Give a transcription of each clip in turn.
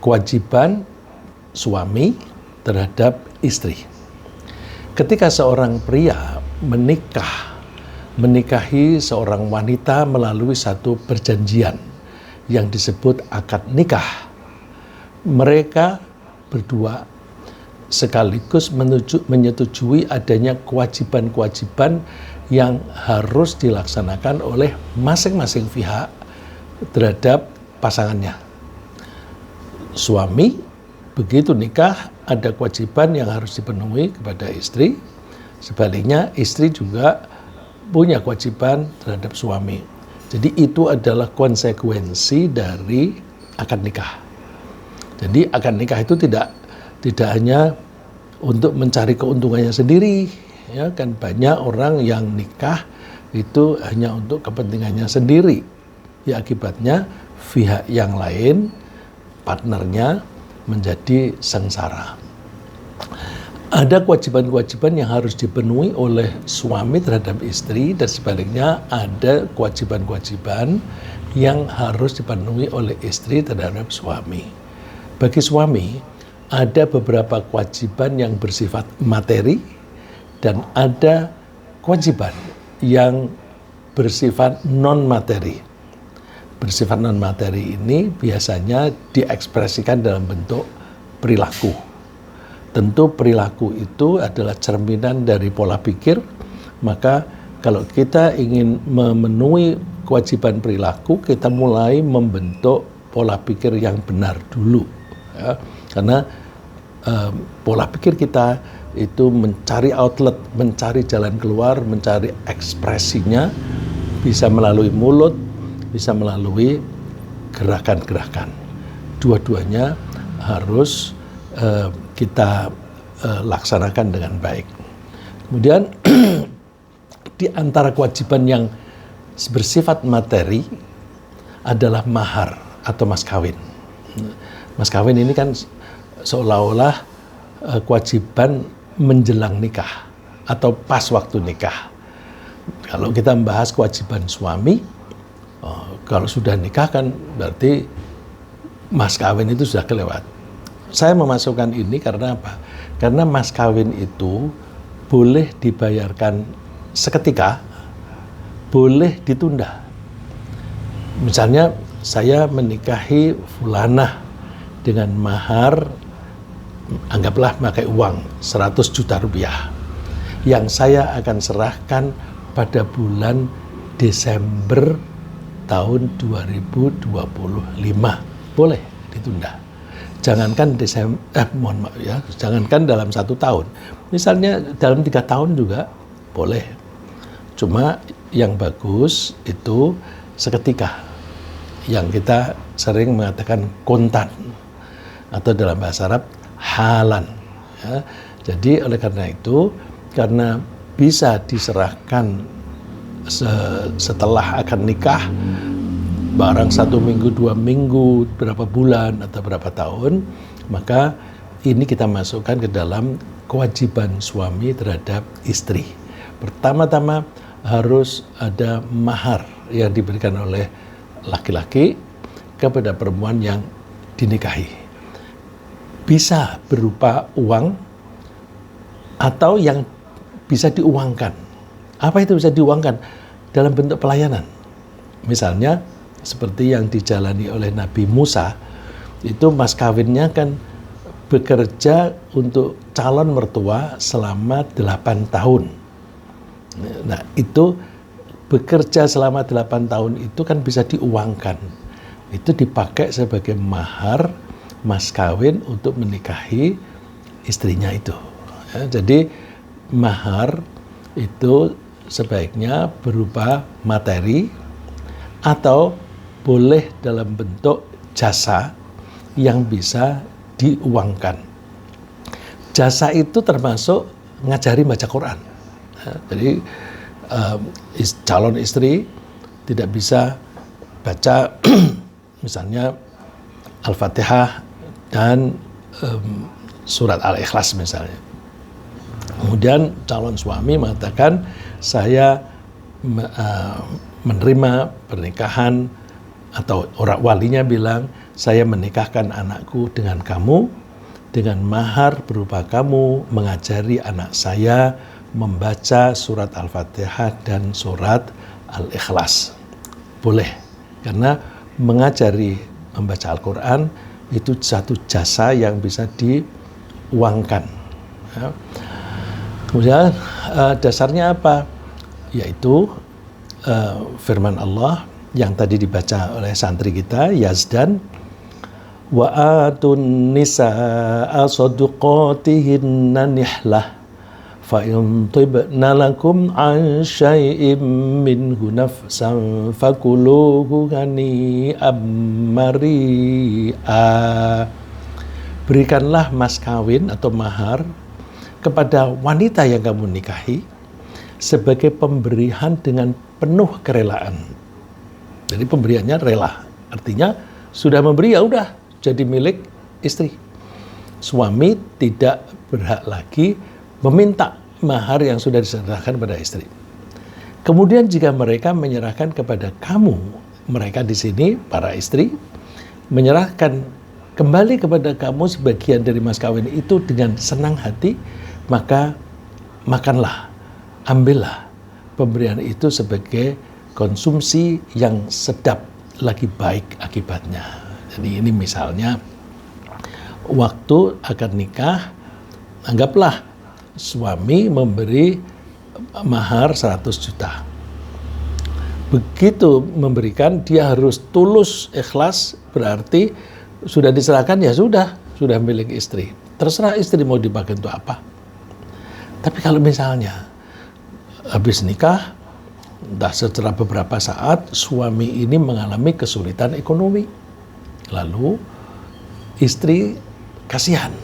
kewajiban suami terhadap istri. Ketika seorang pria menikahi seorang wanita melalui satu perjanjian yang disebut akad nikah, mereka berdua sekaligus menyetujui adanya kewajiban-kewajiban yang harus dilaksanakan oleh masing-masing pihak terhadap pasangannya. Suami begitu nikah ada kewajiban yang harus dipenuhi kepada istri, sebaliknya istri juga punya kewajiban terhadap suami. Jadi itu adalah konsekuensi dari akad nikah. Jadi akad nikah itu tidak hanya untuk mencari keuntungannya sendiri, ya kan, banyak orang yang nikah itu hanya untuk kepentingannya sendiri. Ya akibatnya pihak yang lain, partnernya, menjadi sengsara. Ada kewajiban-kewajiban yang harus dipenuhi oleh suami terhadap istri, dan sebaliknya ada kewajiban-kewajiban yang harus dipenuhi oleh istri terhadap suami. Bagi suami, ada beberapa kewajiban yang bersifat materi dan ada kewajiban yang bersifat non-materi. Bersifat non-materi ini biasanya diekspresikan dalam bentuk perilaku. Tentu perilaku itu adalah cerminan dari pola pikir, maka kalau kita ingin memenuhi kewajiban perilaku, kita mulai membentuk pola pikir yang benar dulu. Ya. Karena pola pikir kita itu mencari outlet, mencari jalan keluar, mencari ekspresinya, bisa melalui mulut, bisa melalui gerakan-gerakan. Dua-duanya harus kita laksanakan dengan baik. Kemudian di antara kewajiban yang bersifat materi adalah mahar atau mas kawin. Mas kawin ini kan seolah-olah kewajiban menjelang nikah atau pas waktu nikah. Kalau kita membahas kewajiban suami, kalau sudah nikah kan berarti mas kawin itu sudah kelewat. Saya memasukkan ini karena apa? Karena mas kawin itu boleh dibayarkan seketika, boleh ditunda. Misalnya saya menikahi fulanah dengan mahar, anggaplah pakai uang 100 juta rupiah yang saya akan serahkan pada bulan Desember tahun 2025. Boleh ditunda. Jangankan jangankan dalam 1 tahun. Misalnya dalam 3 tahun juga boleh. Cuma yang bagus itu seketika. Yang kita sering mengatakan kontan atau dalam bahasa Arab halan. Ya. Jadi oleh karena itu, karena bisa diserahkan setelah akan nikah, barang 1 minggu, 2 minggu, berapa bulan atau berapa tahun, maka ini kita masukkan ke dalam kewajiban suami terhadap istri. Pertama-tama harus ada mahar yang diberikan oleh laki-laki kepada perempuan yang dinikahi. Bisa berupa uang atau yang bisa diuangkan. Apa itu bisa diuangkan? Dalam bentuk pelayanan. Misalnya seperti yang dijalani oleh Nabi Musa, itu mas kawinnya kan bekerja untuk calon mertua selama 8 tahun. Nah itu bekerja selama 8 tahun itu kan bisa diuangkan. Itu dipakai sebagai mahar mas kawin untuk menikahi istrinya itu. Ya, jadi mahar itu sebaiknya berupa materi atau boleh dalam bentuk jasa yang bisa diuangkan. Jasa itu termasuk ngajari baca Quran. Ya, jadi calon istri tidak bisa baca misalnya Al-Fatihah dan surat Al-Ikhlas misalnya. Kemudian calon suami mengatakan, saya menerima pernikahan, atau orang walinya bilang, saya menikahkan anakku dengan kamu, dengan mahar berupa kamu mengajari anak saya membaca surat Al-Fatihah dan surat Al-Ikhlas. Boleh, karena mengajari membaca Al-Quran itu satu jasa yang bisa diuangkan. Ya. Kemudian dasarnya apa? Yaitu firman Allah yang tadi dibaca oleh santri kita, Yazdan, wa atun nisaa sadaqatihinna nihlah fa in tibna lakum an syai'im minhu nafsan fakuluhu ghani'am mari'a. Berikanlah mas kawin atau mahar kepada wanita yang kamu nikahi sebagai pemberian dengan penuh kerelaan. Jadi pemberiannya rela, artinya sudah memberi ya udah jadi milik istri. Suami tidak berhak lagi meminta mahar yang sudah diserahkan pada istri. Kemudian jika mereka menyerahkan kepada kamu, mereka di sini para istri menyerahkan kembali kepada kamu sebagian dari mas kawin itu dengan senang hati, maka makanlah, ambillah pemberian itu sebagai konsumsi yang sedap, lagi baik akibatnya. Jadi ini misalnya waktu akad nikah, anggaplah suami memberi mahar 100 juta. Begitu memberikan, dia harus tulus, ikhlas, berarti sudah diserahkan ya sudah milik istri. Terserah istri mau dipakai untuk apa. Tapi kalau misalnya habis nikah, entah setelah beberapa saat suami ini mengalami kesulitan ekonomi, lalu istri kasihan.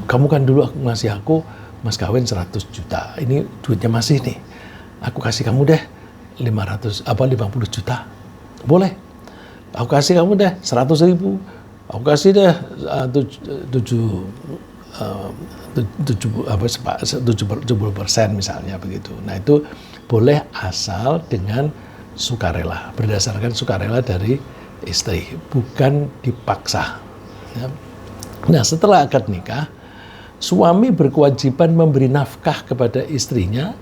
Kamu kan dulu ngasih aku mas kawin 100 juta, ini duitnya masih nih, aku kasih kamu deh 50 juta, boleh? Aku kasih kamu deh 100.000, aku kasih deh 70% misalnya begitu. Nah itu boleh asal dengan sukarela, berdasarkan sukarela dari istri, bukan dipaksa. Ya. Nah setelah akad nikah, suami berkewajiban memberi nafkah kepada istrinya,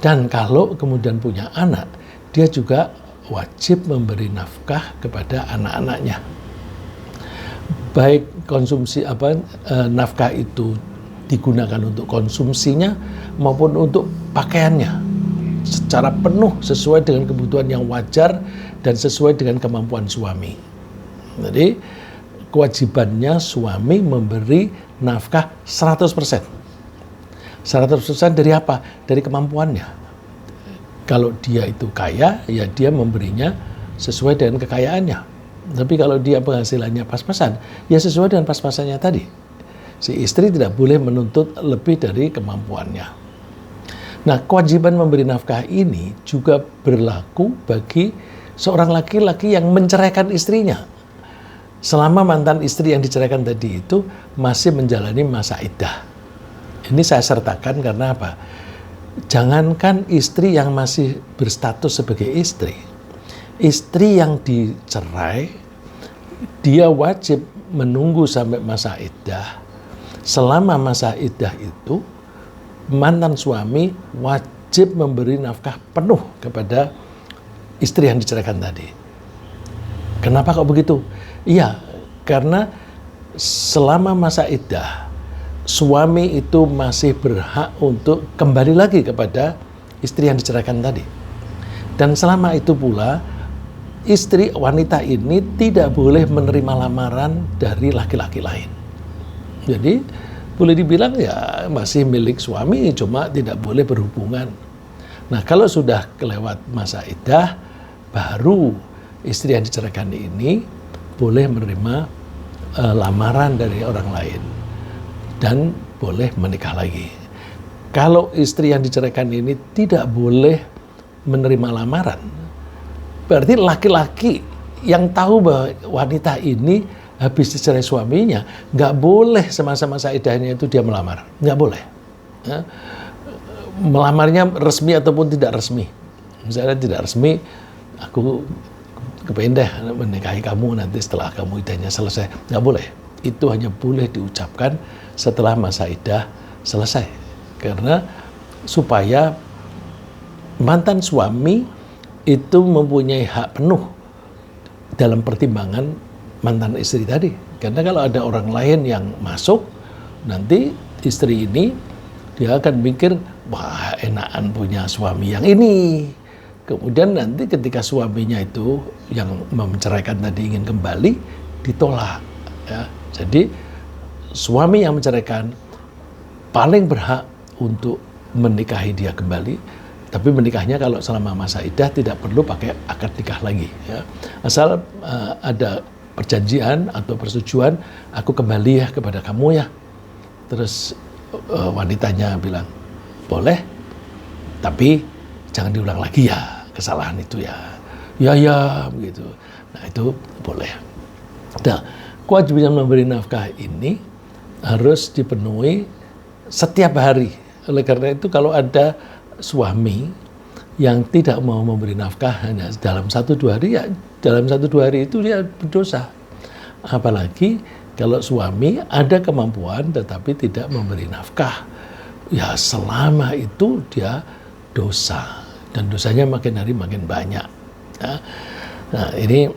dan kalau kemudian punya anak, dia juga wajib memberi nafkah kepada anak-anaknya. Baik konsumsi nafkah itu digunakan untuk konsumsinya maupun untuk pakaiannya secara penuh sesuai dengan kebutuhan yang wajar dan sesuai dengan kemampuan suami. Jadi kewajibannya suami memberi nafkah 100%. 100% dari apa? Dari kemampuannya. Kalau dia itu kaya, ya dia memberinya sesuai dengan kekayaannya. Tapi kalau dia penghasilannya pas-pasan, ya sesuai dengan pas-pasannya tadi. Si istri tidak boleh menuntut lebih dari kemampuannya. Nah, kewajiban memberi nafkah ini juga berlaku bagi seorang laki-laki yang menceraikan istrinya. Selama mantan istri yang diceraikan tadi itu masih menjalani masa iddah. Ini saya sertakan karena apa? Jangankan istri yang masih berstatus sebagai istri, istri yang dicerai, dia wajib menunggu sampai masa iddah. Selama masa iddah itu, mantan suami wajib memberi nafkah penuh kepada istri yang diceraikan tadi. Kenapa kok begitu? Iya, karena selama masa iddah, suami itu masih berhak untuk kembali lagi kepada istri yang diceraikan tadi. Dan selama itu pula, istri wanita ini tidak boleh menerima lamaran dari laki-laki lain. Jadi boleh dibilang ya masih milik suami, cuma tidak boleh berhubungan. Nah kalau sudah kelewat masa iddah, baru istri yang diceraikan ini boleh menerima lamaran dari orang lain dan boleh menikah lagi. Kalau istri yang diceraikan ini tidak boleh menerima lamaran, berarti laki-laki yang tahu bahwa wanita ini habis dicerai suaminya, nggak boleh semasa masa iddahnya itu dia melamar, nggak boleh. Ya. Melamarnya resmi ataupun tidak resmi. Misalnya tidak resmi, aku kepengen deh menikahi kamu nanti setelah kamu iddahnya selesai. Nggak boleh. Itu hanya boleh diucapkan setelah masa iddah selesai. Karena supaya mantan suami itu mempunyai hak penuh dalam pertimbangan mantan istri tadi. Karena kalau ada orang lain yang masuk, nanti istri ini dia akan mikir, wah enakan punya suami yang ini. Kemudian nanti ketika suaminya itu yang menceraikan tadi ingin kembali, ditolak. Ya. Jadi suami yang menceraikan paling berhak untuk menikahi dia kembali. Tapi menikahnya kalau selama masa iddah tidak perlu pakai akad nikah lagi. Ya. Asal ada perjanjian atau persetujuan, aku kembali ya kepada kamu ya. Terus wanitanya bilang, boleh, tapi jangan diulang lagi ya kesalahan itu ya. Ya, begitu. Nah itu boleh. Nah, kewajiban memberi nafkah ini harus dipenuhi setiap hari. Oleh karena itu kalau ada suami yang tidak mau memberi nafkah hanya dalam 1-2 hari, ya dalam 1-2 hari itu dia berdosa. Apalagi kalau suami ada kemampuan tetapi tidak memberi nafkah, ya selama itu dia dosa dan dosanya makin hari makin banyak. Nah ini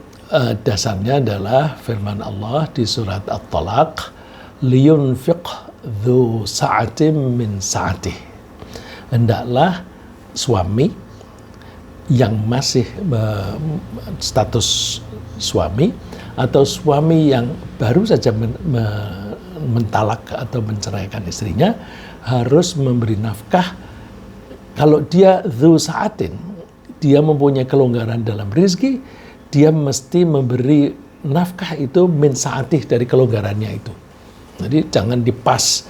dasarnya adalah firman Allah di surat At-Talaq, liyunfiq dzu sa'atin min sa'atih. Hendaklah suami yang masih status suami atau suami yang baru saja mentalak atau menceraikan istrinya harus memberi nafkah. Kalau dia dzu sa'atin, dia mempunyai kelonggaran dalam rezeki, dia mesti memberi nafkah itu min sa'atih dari kelonggarannya itu. Jadi jangan dipas,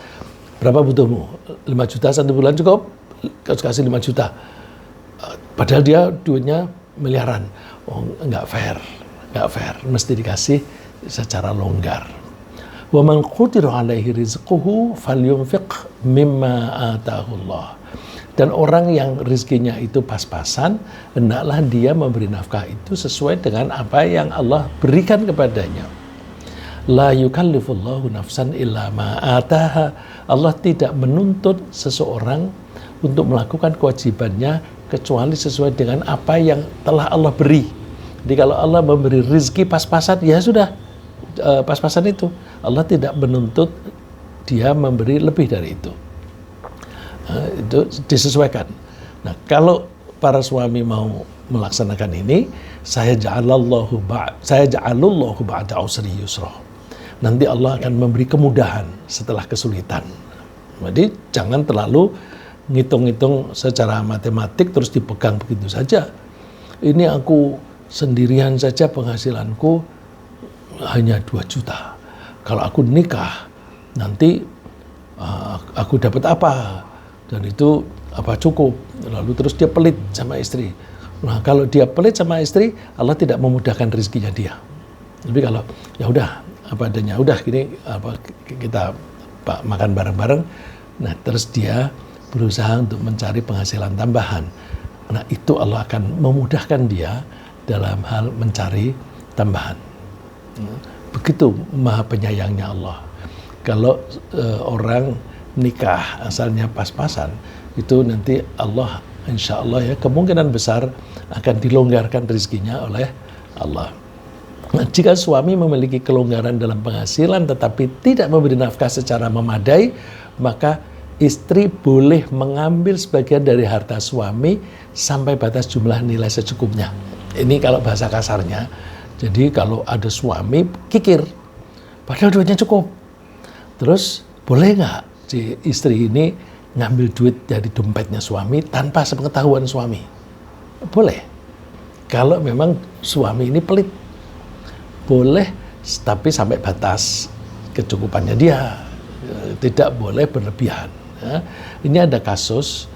berapa butuhmu? 5 juta 1 bulan cukup? Kasih 5 juta. Padahal dia duitnya miliaran. Oh, enggak fair. Mesti dikasih secara longgar. Wa man qudira alaihi rizquhu falyunfiq mimma ataahu Allah. Dan orang yang rezekinya itu pas-pasan, hendaklah dia memberi nafkah itu sesuai dengan apa yang Allah berikan kepadanya. La yukallifullahu nafsan illa ma ataha. Allah tidak menuntut seseorang untuk melakukan kewajibannya kecuali sesuai dengan apa yang telah Allah beri. Jadi kalau Allah memberi rezeki pas-pasan, ya sudah pas-pasan itu. Allah tidak menuntut dia memberi lebih dari itu. Itu disesuaikan. Nah, kalau para suami mau melaksanakan ini, saya ja'alullahu ba'da usri yusra. Nanti Allah akan memberi kemudahan setelah kesulitan. Jadi jangan terlalu ngitung-ngitung secara matematik terus dipegang begitu saja. Ini aku sendirian saja penghasilanku hanya 2 juta. Kalau aku nikah nanti aku dapat apa? Dan itu apa cukup? Lalu terus dia pelit sama istri. Nah, kalau dia pelit sama istri, Allah tidak memudahkan rezekinya dia. Tapi kalau ya udah apa adanya, udah gini kita makan bareng-bareng. Nah, terus dia berusaha untuk mencari penghasilan tambahan. Nah, itu Allah akan memudahkan dia dalam hal mencari tambahan. Begitu maha penyayangnya Allah. Kalau orang nikah asalnya pas-pasan, itu nanti Allah insya Allah ya kemungkinan besar akan dilonggarkan rezekinya oleh Allah. Nah, jika suami memiliki kelonggaran dalam penghasilan tetapi tidak memberi nafkah secara memadai, maka istri boleh mengambil sebagian dari harta suami sampai batas jumlah nilai secukupnya. Ini kalau bahasa kasarnya. Jadi kalau ada suami kikir, padahal duitnya cukup. Terus boleh nggak si istri ini ngambil duit dari dompetnya suami tanpa sepengetahuan suami? Boleh. Kalau memang suami ini pelit. Boleh, tapi sampai batas kecukupannya dia. Tidak boleh berlebihan. Ya. Ini ada kasus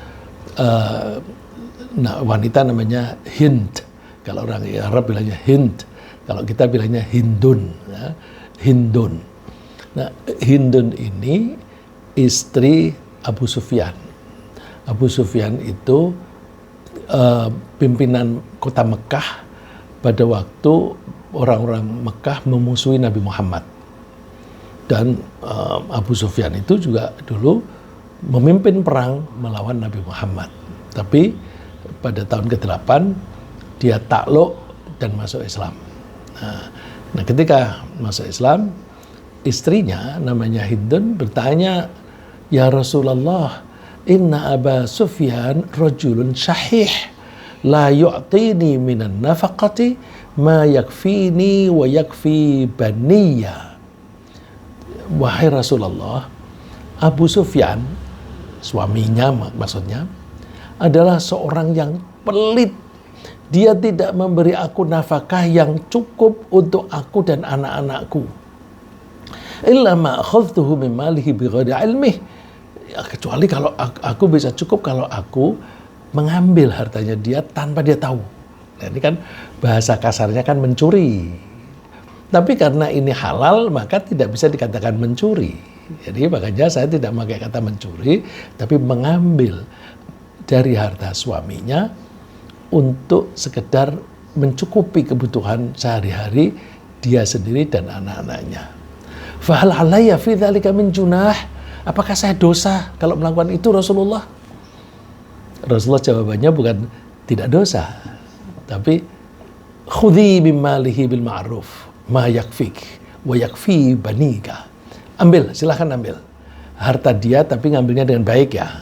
wanita namanya Hind. Kalau orang Arab bilangnya Hind. Kalau kita bilangnya Hindun. Ya. Hindun. Nah, Hindun ini istri Abu Sufyan. Abu Sufyan itu pimpinan kota Mekah pada waktu orang-orang Mekah memusuhi Nabi Muhammad. Dan Abu Sufyan itu juga dulu memimpin perang melawan Nabi Muhammad. Tapi pada tahun ke-8 dia takluk dan masuk Islam. Nah, ketika masuk Islam, istrinya namanya Hindun bertanya, "Ya Rasulullah, inna Aba Sufyan rajulun syahih, la yu'tini minan nafaqati ma yakfini wa yakfi baniya." Wahai Rasulullah, Abu Sufyan, suaminya maksudnya, adalah seorang yang pelit. Dia tidak memberi aku nafkah yang cukup untuk aku dan anak-anakku. Illa ma akhadtuhu min malihi bighairi ilmih. Kecuali kalau aku bisa cukup kalau aku mengambil hartanya dia tanpa dia tahu. Nah, ini kan bahasa kasarnya kan mencuri. Tapi karena ini halal maka tidak bisa dikatakan mencuri. Jadi makanya saya tidak memakai kata mencuri, tapi mengambil dari harta suaminya untuk sekedar mencukupi kebutuhan sehari-hari dia sendiri dan anak-anaknya. Fahal alayya fi dzalika min junah? Apakah saya dosa kalau melakukan itu, Rasulullah? Rasulullah jawabannya bukan tidak dosa, tapi khudhi bimmalihi bil ma'ruf ma yakfik wa yakfi banika. Ambil, silahkan ambil harta dia, tapi ngambilnya dengan baik ya,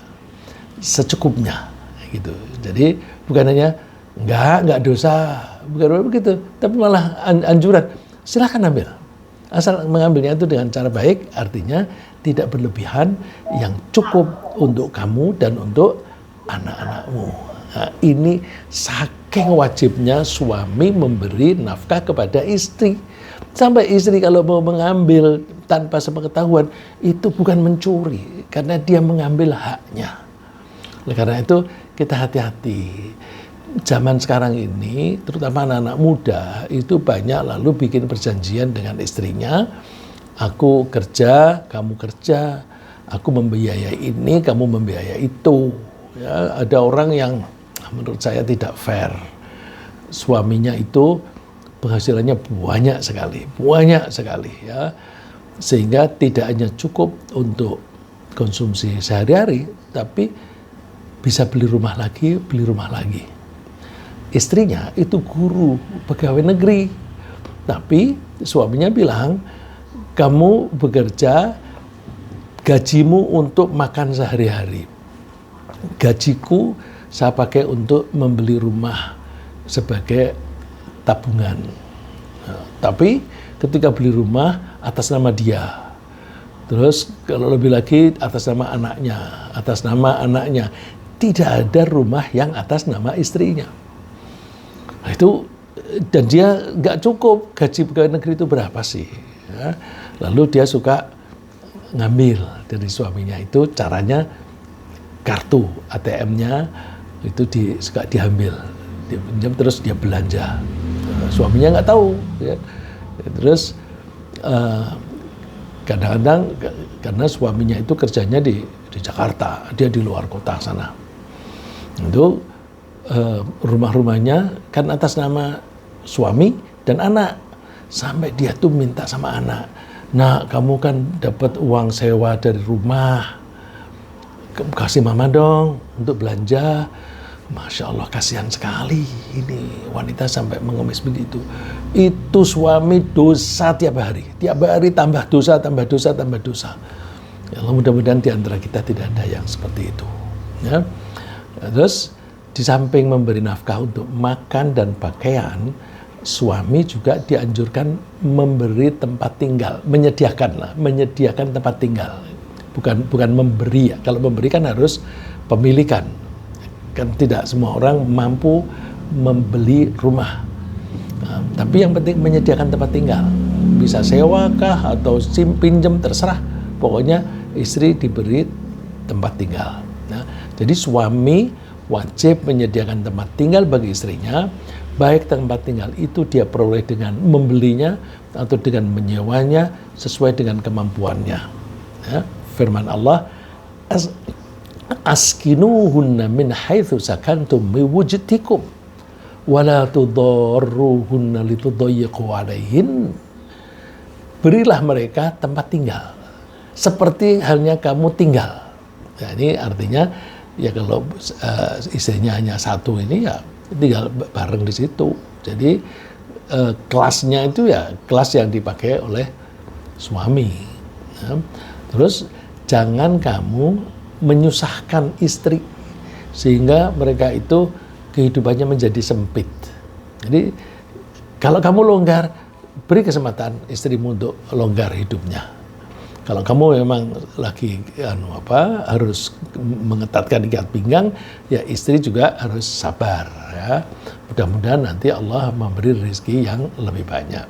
secukupnya gitu. Jadi bukan hanya enggak dosa, bukan begitu, tapi malah anjuran, silahkan ambil, asal mengambilnya itu dengan cara baik, artinya tidak berlebihan, yang cukup untuk kamu dan untuk anak-anakmu. Nah, ini saking wajibnya suami memberi nafkah kepada istri. Sampai istri kalau mau mengambil tanpa sepengetahuan, itu bukan mencuri, karena dia mengambil haknya. Oleh karena itu kita hati-hati. Zaman sekarang ini, terutama anak-anak muda, itu banyak lalu bikin perjanjian dengan istrinya. Aku kerja, kamu kerja. Aku membiayai ini, kamu membiayai itu. Ya, ada orang yang menurut saya tidak fair. Suaminya itu penghasilannya banyak sekali ya, sehingga tidak hanya cukup untuk konsumsi sehari-hari, tapi bisa beli rumah lagi. Istrinya itu guru, pegawai negeri, tapi suaminya bilang, kamu bekerja, gajimu untuk makan sehari-hari, gajiku saya pakai untuk membeli rumah sebagai tabungan. Nah, tapi ketika beli rumah atas nama dia, terus kalau lebih lagi atas nama anaknya, tidak ada rumah yang atas nama istrinya. Nah, itu, dan dia nggak cukup, gaji pegawai negeri itu berapa sih? Ya, lalu dia suka ngambil dari suaminya, itu caranya kartu ATM-nya itu suka diambil, dia pinjam terus dia belanja. Suaminya nggak tahu, ya. Terus kadang-kadang karena suaminya itu kerjanya di Jakarta, dia di luar kota sana, itu rumah-rumahnya kan atas nama suami dan anak, sampai dia tuh minta sama anak, "Nak, kamu kan dapat uang sewa dari rumah, kasih mama dong untuk belanja." Masya Allah, kasihan sekali ini wanita sampai mengemis begitu. Itu suami dosa tiap hari tambah dosa. Ya Allah, mudah-mudahan di antara kita tidak ada yang seperti itu. Ya. Terus di samping memberi nafkah untuk makan dan pakaian, suami juga dianjurkan memberi tempat tinggal, menyediakan tempat tinggal. Bukan memberi ya. Kalau memberi kan harus pemilikan. Kan tidak semua orang mampu membeli rumah. Nah, tapi yang penting menyediakan tempat tinggal. Bisa sewakah atau pinjam, terserah. Pokoknya istri diberi tempat tinggal. Nah, jadi suami wajib menyediakan tempat tinggal bagi istrinya. Baik tempat tinggal itu dia peroleh dengan membelinya atau dengan menyewanya sesuai dengan kemampuannya. Ya, firman Allah, askinuhunna min haitsu sakantum min wujdikum wala tudarruhunna litudayyiqu 'alaihin. Berilah mereka tempat tinggal seperti halnya kamu tinggal. Nah, ini artinya ya kalau istrinya hanya satu ini ya tinggal bareng di situ. Jadi kelasnya itu ya kelas yang dipakai oleh suami. Ya. Terus jangan kamu menyusahkan istri sehingga mereka itu kehidupannya menjadi sempit. Jadi kalau kamu longgar, beri kesempatan istrimu untuk longgar hidupnya. Kalau kamu memang lagi harus mengetatkan ikat pinggang, ya istri juga harus sabar ya. Mudah-mudahan nanti Allah memberi rezeki yang lebih banyak.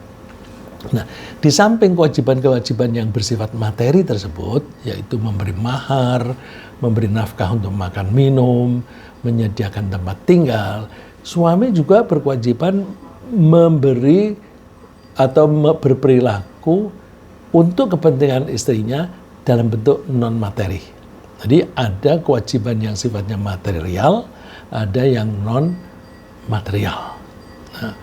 Nah, di samping kewajiban-kewajiban yang bersifat materi tersebut, yaitu memberi mahar, memberi nafkah untuk makan minum, menyediakan tempat tinggal, suami juga berkewajiban memberi atau berperilaku untuk kepentingan istrinya dalam bentuk non-materi. Jadi ada kewajiban yang sifatnya material, ada yang non-material. Nah,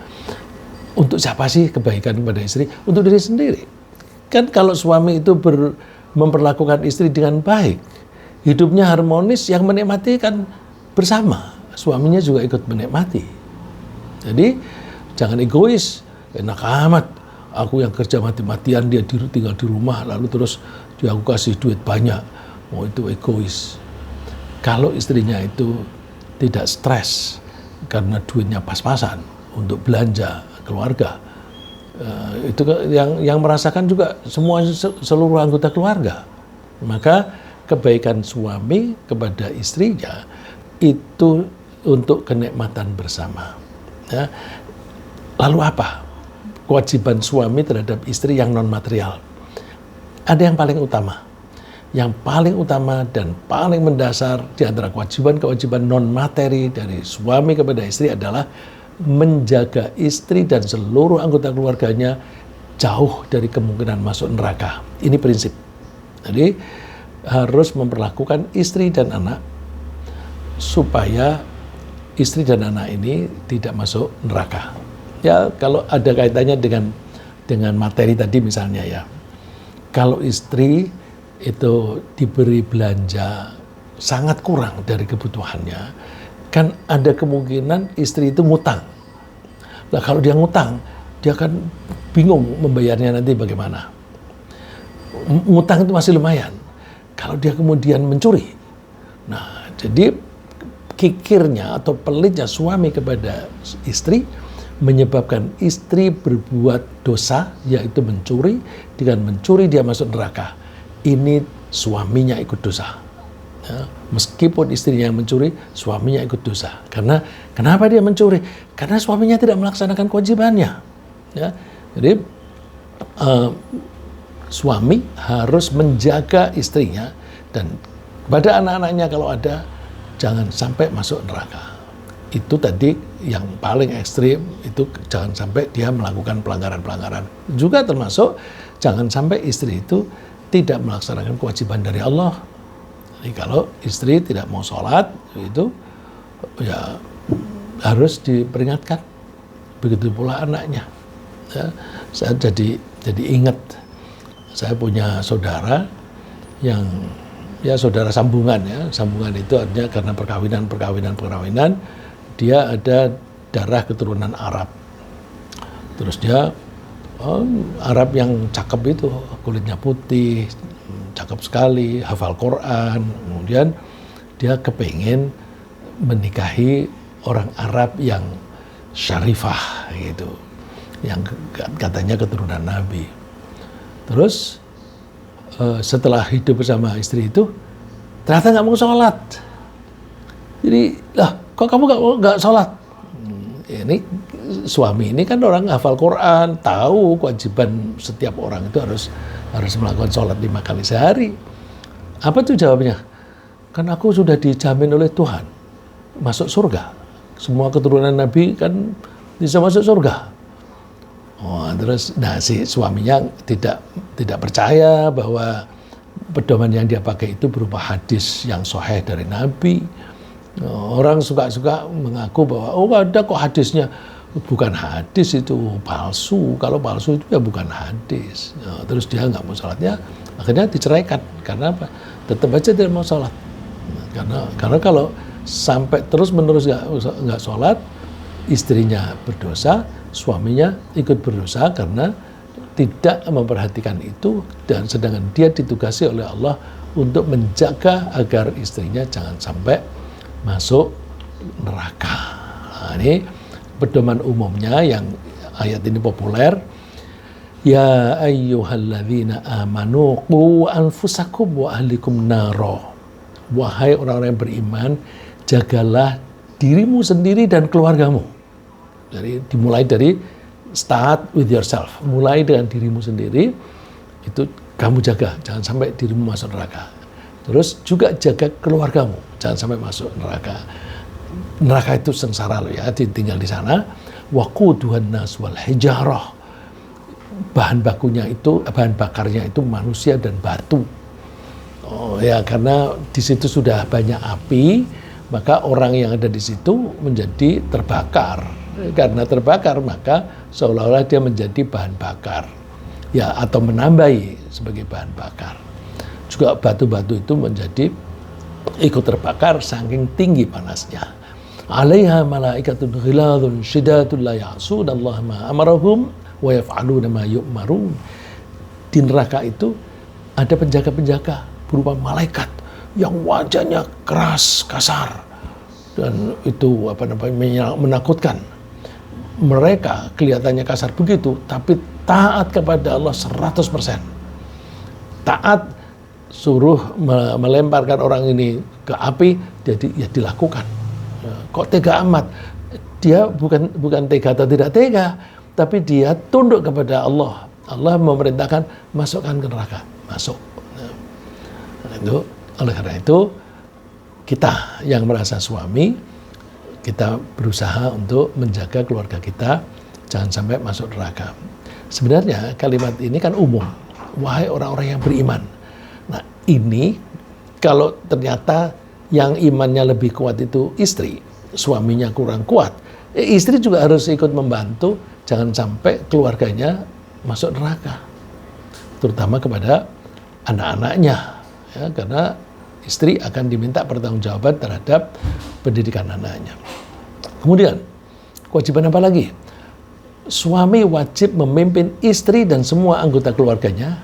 untuk siapa sih kebaikan kepada istri? Untuk diri sendiri. Kan kalau suami itu memperlakukan istri dengan baik, hidupnya harmonis, yang menikmati kan bersama. Suaminya juga ikut menikmati. Jadi jangan egois, enak amat. Aku yang kerja mati-matian, dia tinggal di rumah, lalu terus dia aku kasih duit banyak. Oh, itu egois. Kalau istrinya itu tidak stres karena duitnya pas-pasan untuk belanja keluarga, itu yang merasakan juga seluruh anggota keluarga. Maka kebaikan suami kepada istrinya itu untuk kenikmatan bersama. Ya. Lalu apa kewajiban suami terhadap istri yang non material? Ada yang paling utama. Yang paling utama dan paling mendasar di antara kewajiban-kewajiban non materi dari suami kepada istri adalah menjaga istri dan seluruh anggota keluarganya jauh dari kemungkinan masuk neraka. Ini prinsip. Jadi harus memperlakukan istri dan anak supaya istri dan anak ini tidak masuk neraka. Ya, kalau ada kaitannya dengan materi tadi misalnya ya. Kalau istri itu diberi belanja sangat kurang dari kebutuhannya, kan ada kemungkinan istri itu ngutang. Nah, kalau dia ngutang, dia kan bingung membayarnya nanti bagaimana. Ngutang itu masih lumayan. Kalau dia kemudian mencuri, nah jadi kikirnya atau pelitnya suami kepada istri menyebabkan istri berbuat dosa, yaitu mencuri. Dengan mencuri dia masuk neraka. Ini suaminya ikut dosa. Ya, meskipun istrinya yang mencuri, suaminya ikut dosa. Karena kenapa dia mencuri? Karena suaminya tidak melaksanakan kewajibannya. Ya, jadi suami harus menjaga istrinya dan pada anak-anaknya kalau ada, jangan sampai masuk neraka. Itu tadi yang paling ekstrim, itu jangan sampai dia melakukan pelanggaran-pelanggaran. Juga termasuk jangan sampai istri itu tidak melaksanakan kewajiban dari Allah. Jadi kalau istri tidak mau sholat, itu ya harus diperingatkan. Begitu pula anaknya. Ya, saya jadi ingat, saya punya saudara yang ya saudara sambungan ya. Sambungan itu artinya karena perkawinan, dia ada darah keturunan Arab. Terus dia Arab yang cakep itu, kulitnya putih, cakep sekali, hafal Quran. Kemudian dia kepingin menikahi orang Arab yang syarifah gitu, yang katanya keturunan Nabi. Terus setelah hidup bersama istri itu, ternyata nggak mau sholat. Jadi, lah kok kamu nggak sholat? Ini suami ini kan orang hafal Quran, tahu kewajiban setiap orang itu harus melakukan sholat 5 kali sehari. Apa tuh jawabnya? Kan aku sudah dijamin oleh Tuhan masuk surga. Semua keturunan Nabi kan bisa masuk surga. Oh, terus, nah si suaminya tidak percaya bahwa pedoman yang dia pakai itu berupa hadis yang sahih dari Nabi. Orang suka-suka mengaku bahwa oh ada kok hadisnya. Bukan hadis, itu palsu. Kalau palsu itu ya bukan hadis. Terus dia nggak mau sholatnya, akhirnya diceraikan. Karena apa? Tetap aja tidak mau sholat. Karena kalau sampai terus-menerus nggak sholat, istrinya berdosa, suaminya ikut berdosa karena tidak memperhatikan itu, dan sedangkan dia ditugasi oleh Allah untuk menjaga agar istrinya jangan sampai masuk neraka. Nah, ini pedoman umumnya yang ayat ini populer. Ya ayyuhalladzina amanu qu anfusakum wa ahlikum naro. Wahai orang-orang yang beriman, jagalah dirimu sendiri dan keluargamu. Jadi dimulai dari start with yourself. Mulai dengan dirimu sendiri, itu kamu jaga, jangan sampai dirimu masuk neraka. Terus juga jaga keluargamu, jangan sampai masuk neraka. Neraka itu sengsara loh ya, tinggal di sana. Waquduhan nas wal hijarah. Bahan bakarnya itu manusia dan batu. Oh ya, karena di situ sudah banyak api, maka orang yang ada di situ menjadi terbakar. Karena terbakar, maka seolah-olah dia menjadi bahan bakar. Ya, atau menambahi sebagai bahan bakar. Juga batu-batu itu menjadi ikut terbakar saking tinggi panasnya. Alaiha malaikatun ghiladun syidatun la ya'sunallaha ma amarahum wa yaf'aluna ma yu'marun. Di neraka itu ada penjaga-penjaga berupa malaikat yang wajahnya keras, kasar, dan itu menakutkan. Mereka kelihatannya kasar begitu, tapi taat kepada Allah 100%. Taat, suruh melemparkan orang ini ke api, jadi ya dilakukan. Kok tega amat? Dia bukan tega atau tidak tega, tapi dia tunduk kepada Allah. Allah memerintahkan masukkan ke neraka, masuk. Oleh karena itu kita yang merasa suami, kita berusaha untuk menjaga keluarga kita jangan sampai masuk neraka. Sebenarnya kalimat ini kan umum, wahai orang-orang yang beriman. Nah ini kalau ternyata yang imannya lebih kuat itu istri, suaminya kurang kuat, istri juga harus ikut membantu jangan sampai keluarganya masuk neraka, terutama kepada anak-anaknya, ya, karena istri akan diminta pertanggungjawaban terhadap pendidikan anaknya. Kemudian kewajiban apa lagi? Suami wajib memimpin istri dan semua anggota keluarganya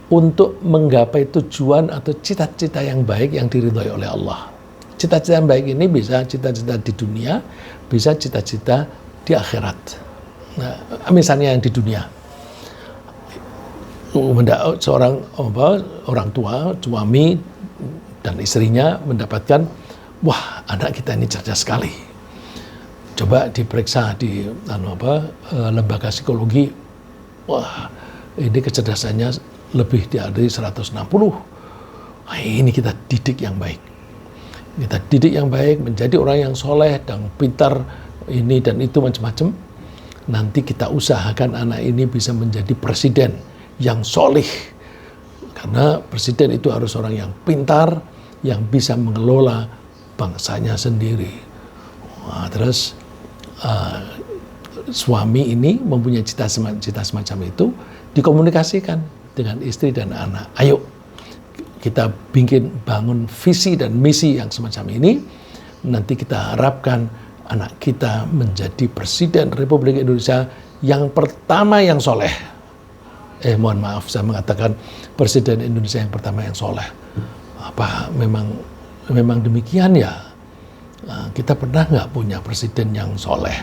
untuk menggapai tujuan atau cita-cita yang baik yang diridhoi oleh Allah. Cita-cita yang baik ini bisa cita-cita di dunia, bisa cita-cita di akhirat. Nah, misalnya yang di dunia, seorang orang tua, suami dan istrinya mendapatkan, wah anak kita ini cerdas sekali. Coba diperiksa di lembaga psikologi, wah ini kecerdasannya lebih dari 160. Nah, ini kita didik yang baik. Kita didik yang baik menjadi orang yang soleh dan pintar ini dan itu macam-macam. Nanti kita usahakan anak ini bisa menjadi presiden yang soleh. Karena presiden itu harus orang yang pintar, yang bisa mengelola bangsanya sendiri. Nah, terus suami ini mempunyai cita semacam itu, dikomunikasikan dengan istri dan anak. Ayo kita bangun visi dan misi yang semacam ini. Nanti kita harapkan anak kita menjadi Presiden Republik Indonesia yang pertama yang soleh. Mohon maaf, saya mengatakan Presiden Indonesia yang pertama yang soleh. Apa memang demikian ya? Kita pernah nggak punya presiden yang soleh?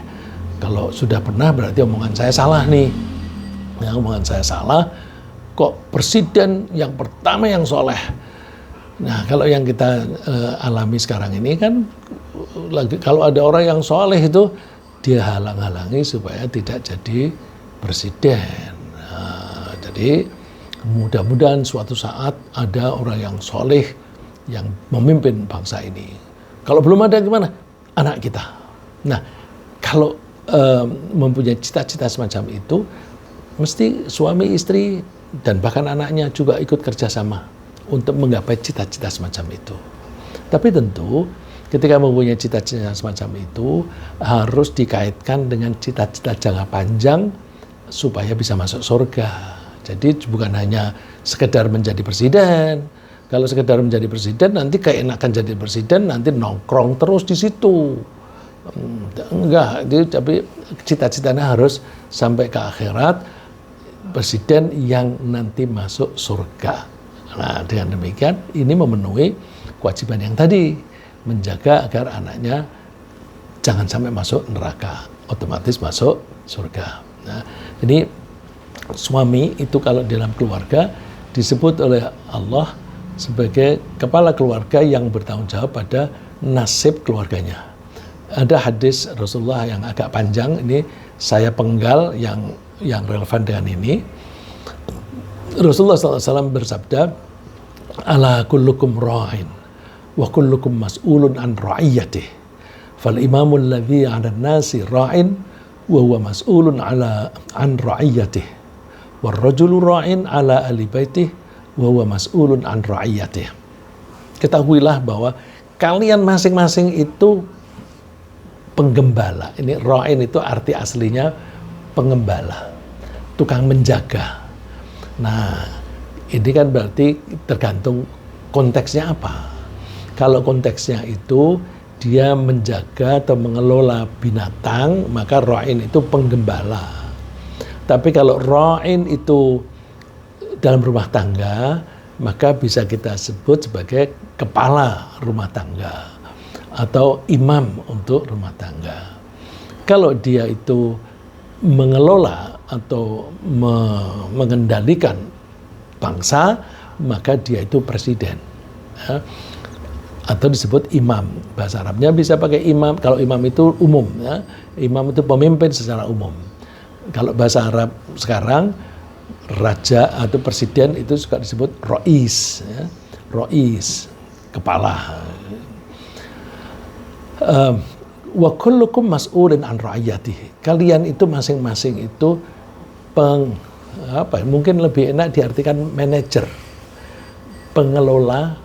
Kalau sudah pernah berarti omongan saya salah nih. Ya, omongan saya salah. Kok presiden yang pertama yang soleh? Nah, kalau yang kita alami sekarang ini kan, kalau ada orang yang soleh itu, dia halang-halangi supaya tidak jadi presiden. Nah, jadi mudah-mudahan suatu saat ada orang yang soleh yang memimpin bangsa ini. Kalau belum ada gimana? Anak kita. Nah, kalau mempunyai cita-cita semacam itu, mesti suami, istri, dan bahkan anaknya juga ikut kerjasama untuk menggapai cita-cita semacam itu. Tapi tentu ketika mempunyai cita-cita semacam itu harus dikaitkan dengan cita-cita jangka panjang supaya bisa masuk surga. Jadi bukan hanya sekedar menjadi presiden. Kalau sekedar menjadi presiden nanti keenakan jadi presiden, nanti nongkrong terus di situ. Enggak, tapi cita-citanya harus sampai ke akhirat, presiden yang nanti masuk surga. Nah, dengan demikian ini memenuhi kewajiban yang tadi, menjaga agar anaknya jangan sampai masuk neraka, otomatis masuk surga. Nah, ini suami itu kalau dalam keluarga disebut oleh Allah sebagai kepala keluarga yang bertanggung jawab pada nasib keluarganya. Ada hadis Rasulullah yang agak panjang, ini saya penggal yang relevan dengan ini. Rasulullah SAW bersabda, ala kullukum ra'in wa kullukum mas'ulun an ra'iyatih fal imamul ladzi 'ala nasi ra'in wa huwa mas'ulun an ra'iyatih war rajulu ra'in 'ala ahli baitih wa huwa mas'ulun an ra'iyatih. Ketahuilah bahwa kalian masing-masing itu penggembala. Ini ra'in itu arti aslinya pengembala, tukang menjaga. Nah, ini kan berarti tergantung konteksnya apa. Kalau konteksnya itu dia menjaga atau mengelola binatang, maka ra'in itu penggembala. Tapi kalau ra'in itu dalam rumah tangga, maka bisa kita sebut sebagai kepala rumah tangga atau imam untuk rumah tangga. Kalau dia itu mengelola atau mengendalikan bangsa, maka dia itu presiden, ya. Atau disebut imam. Bahasa Arabnya bisa pakai imam. Kalau imam itu umum, ya. Imam itu pemimpin secara umum. Kalau bahasa Arab sekarang raja atau presiden itu juga disebut rois, ya. Rois, kepala. Wa kullukum mas'ulun an ra'iyatihi. Kalian itu masing-masing itu mungkin lebih enak diartikan manajer, pengelola,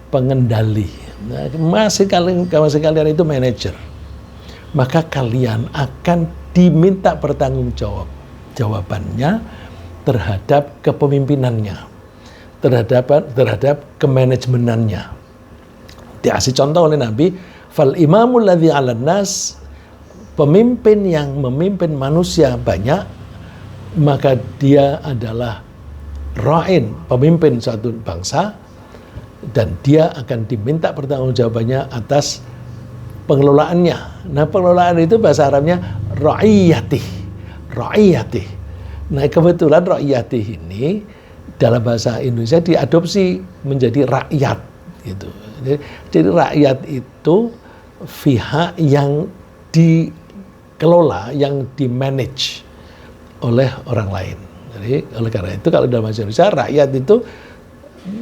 pengendali. Nah, masing kalian itu manajer. Maka kalian akan diminta jawabannya terhadap kepemimpinannya, terhadap kemanajemenannya. Dikasih contoh oleh Nabi, fal imamul ladzi 'alan nas, pemimpin yang memimpin manusia banyak, maka dia adalah ra'in, pemimpin suatu bangsa, dan dia akan diminta pertanggungjawabannya atas pengelolaannya. Nah, pengelolaan itu bahasa Arabnya ra'iyatih. Ra'iyatih. Nah, kebetulan ra'iyatih ini dalam bahasa Indonesia diadopsi menjadi rakyat gitu. Jadi rakyat itu pihak yang dikelola, yang dimanage oleh orang lain. Jadi oleh karena itu kalau dalam bahasa Indonesia rakyat itu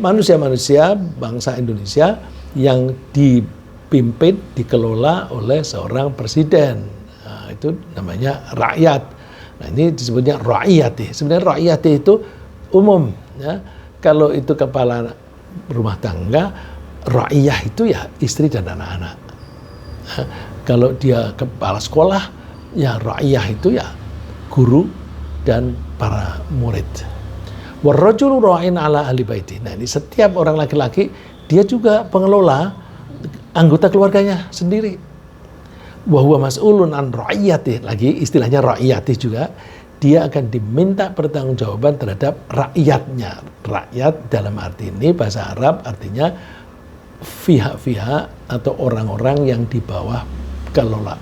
manusia-manusia bangsa Indonesia yang dipimpin, dikelola oleh seorang presiden. Nah, itu namanya rakyat. Nah, ini disebutnya ra'iyati. Sebenarnya ra'iyati itu umum, ya. Kalau itu kepala rumah tangga, ra'iyah itu ya istri dan anak-anak. Nah, kalau dia kepala sekolah, ya ra'iyah itu ya guru dan para murid. Warrajulu ra'in ala ahli baiti. Nah, ini setiap orang laki-laki dia juga pengelola anggota keluarganya sendiri. Wa huwa mas'ulun an ra'iyati. Lagi istilahnya ra'iyati juga, dia akan diminta pertanggungjawaban terhadap rakyatnya. Rakyat dalam arti ini bahasa Arab artinya pihak-pihak atau orang-orang yang di bawah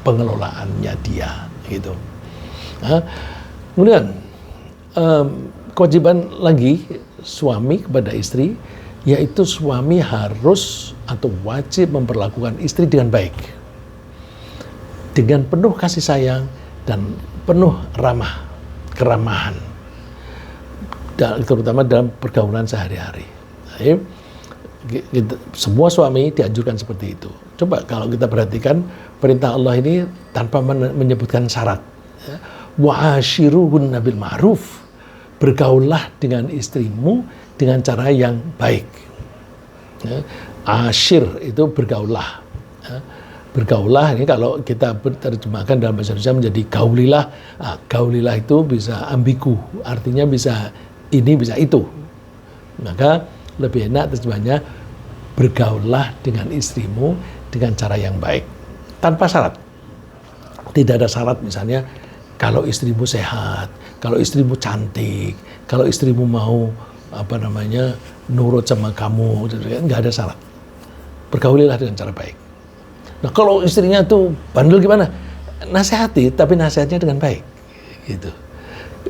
pengelolaannya dia gitu. Nah, kemudian kewajiban lagi suami kepada istri, yaitu suami harus atau wajib memperlakukan istri dengan baik, dengan penuh kasih sayang dan penuh keramahan, terutama dalam pergaulan sehari-hari. Jadi, semua suami dianjurkan seperti itu. Coba kalau kita perhatikan perintah Allah ini tanpa menyebutkan syarat. Wa'ashiruhunna bil ma'ruf. Bergaullah dengan istrimu dengan cara yang baik. Ashir itu bergaullah. Ya. Bergaulah ini kalau kita terjemahkan dalam bahasa Indonesia menjadi gaulilah. Nah, gaulilah itu bisa ambigu, artinya bisa ini bisa itu. Maka lebih enak terjemahnya bergaullah dengan istrimu dengan cara yang baik, tanpa syarat. Tidak ada syarat misalnya kalau istrimu sehat, kalau istrimu cantik, kalau istrimu mau nurut sama kamu, nggak ada syarat. Bergaulilah dengan cara baik. Nah kalau istrinya tuh bandel gimana? Nasihati, tapi nasihatnya dengan baik, gitu.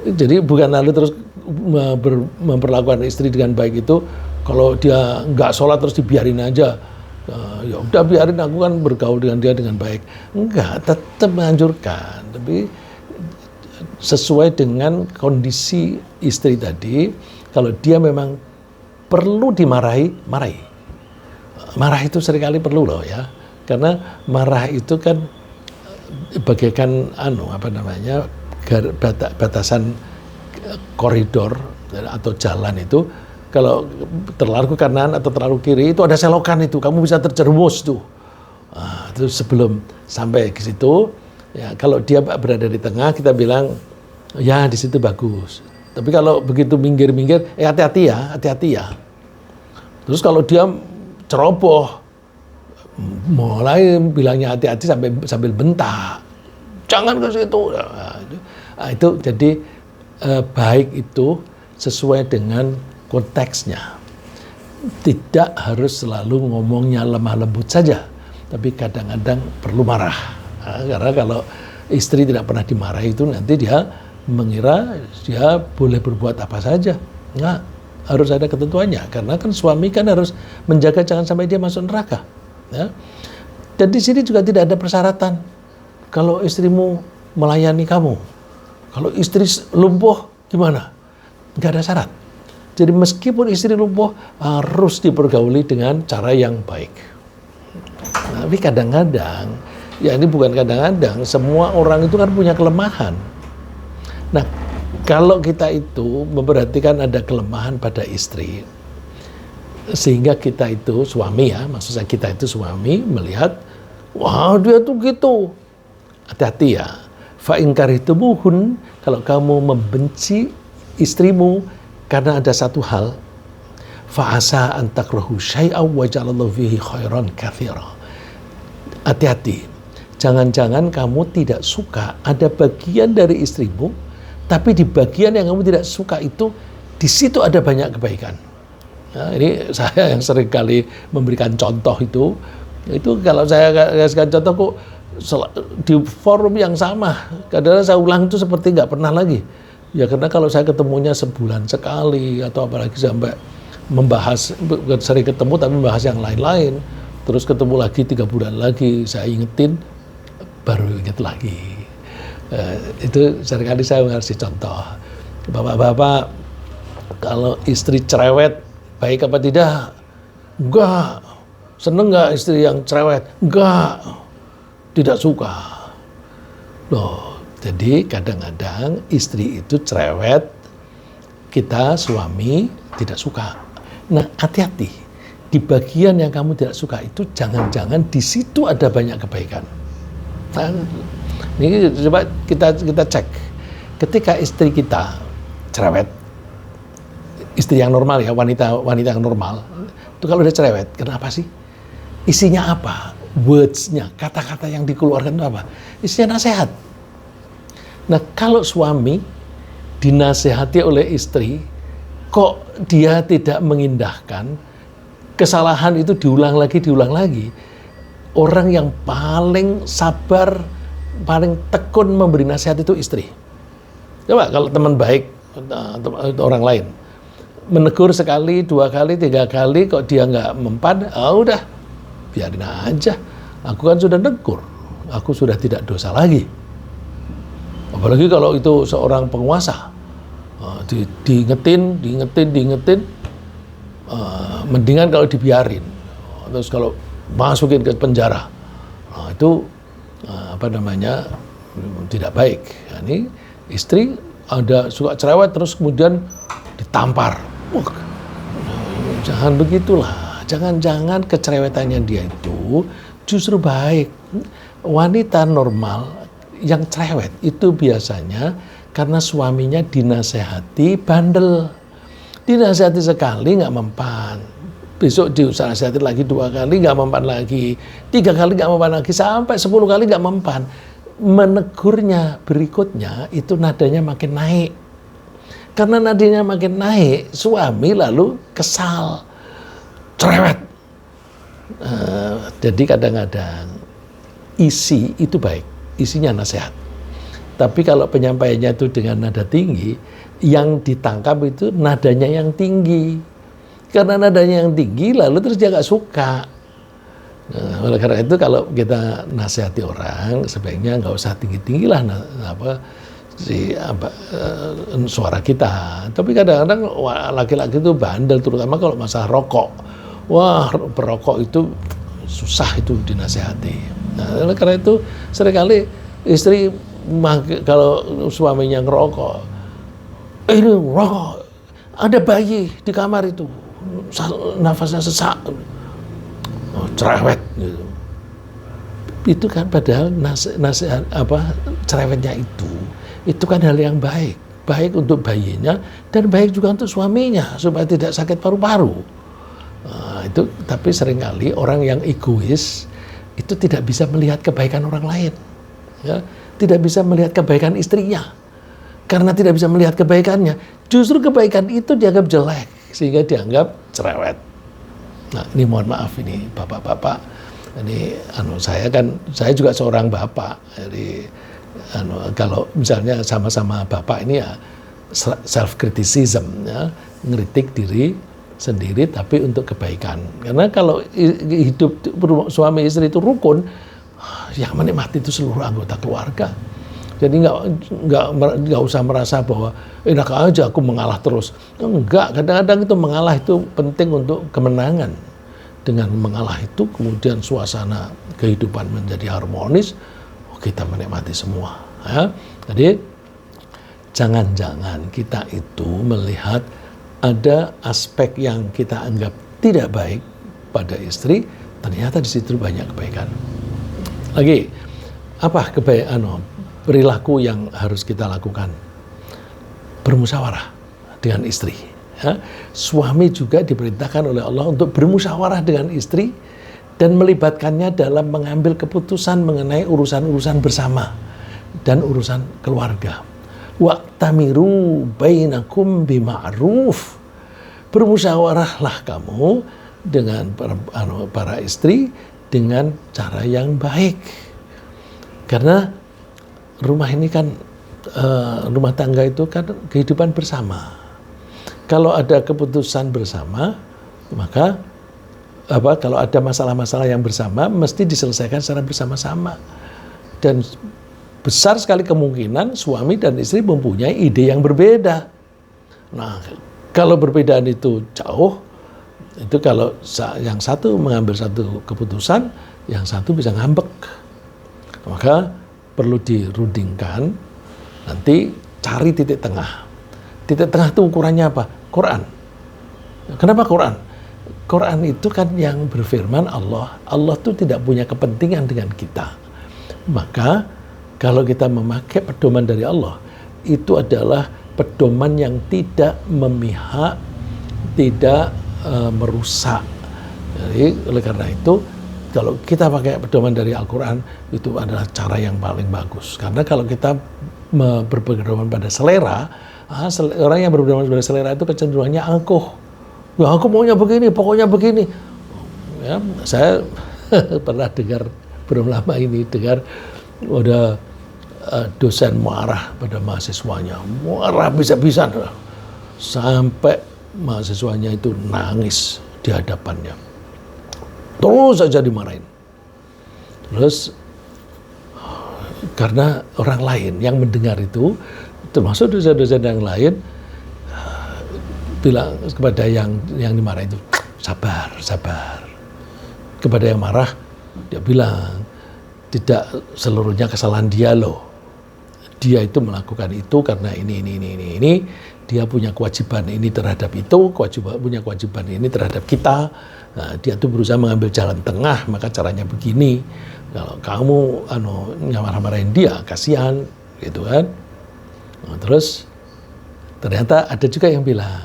Jadi bukan lalu terus memperlakukan istri dengan baik itu, kalau dia nggak sholat terus dibiarin aja. Ya udah biarin, aku kan bergaul dengan dia dengan baik. Enggak, tetap menganjurkan, tapi sesuai dengan kondisi istri tadi. Kalau dia memang perlu dimarahi, marahi. Marah itu seringkali perlu loh ya. Karena marah itu kan bagaikan batasan koridor atau jalan itu. Kalau terlalu ke kanan atau terlalu kiri itu ada selokan itu, kamu bisa terjerumus tuh. Nah, itu sebelum sampai ke situ, ya kalau dia berada di tengah kita bilang ya di situ bagus. Tapi kalau begitu minggir-minggir, hati-hati ya. Terus kalau dia ceroboh, mulai bilangnya hati-hati sambil bentak, jangan ke situ. Nah, itu jadi baik itu sesuai dengan konteksnya. Tidak harus selalu ngomongnya lemah lembut saja, tapi kadang-kadang perlu marah. Nah, karena kalau istri tidak pernah dimarahi itu nanti dia mengira dia boleh berbuat apa saja. Nggak, harus ada ketentuannya. Karena kan suami kan harus menjaga jangan sampai dia masuk neraka. Ya. Dan di sini juga tidak ada persyaratan. Kalau istrimu melayani kamu, kalau istri lumpuh gimana? Nggak ada syarat. Jadi meskipun istri lumpuh harus dipergauli dengan cara yang baik. Tapi kadang-kadang, ya ini bukan kadang-kadang, semua orang itu kan punya kelemahan. Nah, kalau kita itu memperhatikan ada kelemahan pada istri, sehingga kita itu suami ya, maksud saya kita itu suami melihat, wah dia tuh gitu. Hati-hati ya. Fa in karihtumuhun, kalau kamu membenci istrimu karena ada satu hal, fa asa an takrahu syai'aw wa ja'alallahu fihi khairan katsira. Hati-hati. Jangan-jangan kamu tidak suka ada bagian dari istrimu, tapi di bagian yang kamu tidak suka itu, di situ ada banyak kebaikan. Nah, ini saya yang sering kali memberikan contoh itu kalau saya kasihkan contoh kok di forum yang sama, kadang-kadang saya ulang itu seperti nggak pernah lagi. Ya karena kalau saya ketemunya sebulan sekali atau apalagi sampai membahas, sering ketemu tapi membahas yang lain-lain, terus ketemu lagi 3 bulan lagi, saya ingetin, baru inget lagi. Itu seringkali saya ngasih contoh. Bapak-bapak, kalau istri cerewet, baik apa tidak? Enggak. Seneng nggak istri yang cerewet? Enggak. Tidak suka. Loh, jadi kadang-kadang istri itu cerewet, kita suami tidak suka. Nah, hati-hati. Di bagian yang kamu tidak suka itu jangan-jangan di situ ada banyak kebaikan. Nah, ini coba kita cek. Ketika istri kita cerewet, istri yang normal ya, wanita yang normal, itu kalau udah cerewet, kenapa sih? Isinya apa? Words-nya, kata-kata yang dikeluarkan itu apa? Isinya nasihat. Nah, kalau suami dinasehati oleh istri, kok dia tidak mengindahkan, kesalahan itu diulang lagi. Orang yang paling sabar, paling tekun memberi nasihat itu istri. Coba kalau teman baik atau orang lain, menegur sekali, 2 kali, 3 kali, kok dia nggak mempan, udah, biarin aja. Aku kan sudah negur, aku sudah tidak dosa lagi. Apalagi kalau itu seorang penguasa, diingetin, mendingan kalau dibiarin. Terus kalau masukin ke penjara, itu tidak baik. Nah, ini istri ada suka cerewet terus kemudian ditampar. Jangan begitulah. Jangan-jangan kecerewetannya dia itu justru baik. Wanita normal yang cerewet itu biasanya karena suaminya dinasehati bandel. Dinasehati sekali nggak mempan, besok dinasehati lagi 2 kali nggak mempan lagi, 3 kali nggak mempan lagi, sampai 10 kali nggak mempan. Menegurnya berikutnya itu nadanya makin naik. Karena nadanya makin naik, suami lalu kesal, cerewet. Jadi kadang-kadang isi itu baik, isinya nasihat. Tapi kalau penyampaiannya itu dengan nada tinggi, yang ditangkap itu nadanya yang tinggi. Karena nadanya yang tinggi, lalu terus dia nggak suka. Nah, oleh karena itu kalau kita nasihati orang, sebaiknya nggak usah tinggi-tinggi lah suara kita. Tapi kadang-kadang laki-laki itu bandel, terutama kalau masalah rokok. Wah, perokok itu susah itu dinasehati. Nah, oleh karena itu seringkali istri kalau suaminya ngerokok, ini rokok, ada bayi di kamar itu, nafasnya sesak, cerewet gitu. Itu kan padahal nasihat cerewetnya itu kan hal yang baik untuk bayinya dan baik juga untuk suaminya supaya tidak sakit paru-paru. Nah, itu tapi seringkali orang yang egois itu tidak bisa melihat kebaikan orang lain, ya, tidak bisa melihat kebaikan istrinya. Karena tidak bisa melihat kebaikannya, justru kebaikan itu dianggap jelek sehingga dianggap cerewet. Nah, ini mohon maaf ini bapak-bapak, ini saya juga seorang bapak. Jadi kalau misalnya sama-sama bapak ini ya self criticism, ya, ngeritik diri sendiri tapi untuk kebaikan. Karena kalau hidup suami istri itu rukun, yang menikmati itu seluruh anggota keluarga. Jadi nggak usah merasa bahwa enak aja aku mengalah terus. Enggak, kadang-kadang itu mengalah itu penting untuk kemenangan. Dengan mengalah itu kemudian suasana kehidupan menjadi harmonis, kita menikmati semua. Ya. Jadi jangan-jangan kita itu melihat ada aspek yang kita anggap tidak baik pada istri, ternyata di situ banyak kebaikan. Lagi, apa perilaku yang harus kita lakukan? Bermusyawarah dengan istri. Ya. Suami juga diperintahkan oleh Allah untuk bermusyawarah dengan istri dan melibatkannya dalam mengambil keputusan mengenai urusan-urusan bersama dan urusan keluarga. Wa'tamiru bainakum bima'ruf. Bermusyawarahlah kamu dengan para istri dengan cara yang baik. Karena rumah ini kan rumah tangga itu kan kehidupan bersama. Kalau ada keputusan bersama, maka kalau ada masalah-masalah yang bersama mesti diselesaikan secara bersama-sama. Dan besar sekali kemungkinan suami dan istri mempunyai ide yang berbeda. Nah, kalau perbedaan itu jauh, itu kalau yang satu mengambil satu keputusan, yang satu bisa ngambek. Maka perlu dirundingkan, nanti cari titik tengah. Titik tengah itu ukurannya apa? Quran. Kenapa Quran? Quran itu kan yang berfirman Allah itu tidak punya kepentingan dengan kita. Maka kalau kita memakai pedoman dari Allah, itu adalah pedoman yang tidak memihak, tidak merusak. Jadi oleh karena itu, kalau kita pakai pedoman dari Al-Quran, itu adalah cara yang paling bagus. Karena kalau kita berpedoman pada selera, orang yang berpedoman pada selera itu kecenderungannya angkuh. Ya aku maunya begini, pokoknya begini. Ya, saya pernah dengar, belum lama ini dengar ada dosen marah pada mahasiswanya, marah bisa-bisan sampai mahasiswanya itu nangis di hadapannya, terus saja dimarahin. Terus karena orang lain yang mendengar itu, termasuk dosen-dosen yang lain, bilang kepada yang dimarahin itu, sabar. Kepada yang marah, dia bilang, tidak seluruhnya kesalahan dia loh. dia itu melakukan itu karena ini. Dia punya kewajiban ini terhadap itu, punya kewajiban ini terhadap kita. Nah, dia tuh berusaha mengambil jalan tengah, maka caranya begini. Kalau kamu marah-marahin dia, kasihan, gitu kan. Nah, terus ternyata ada juga yang bilang,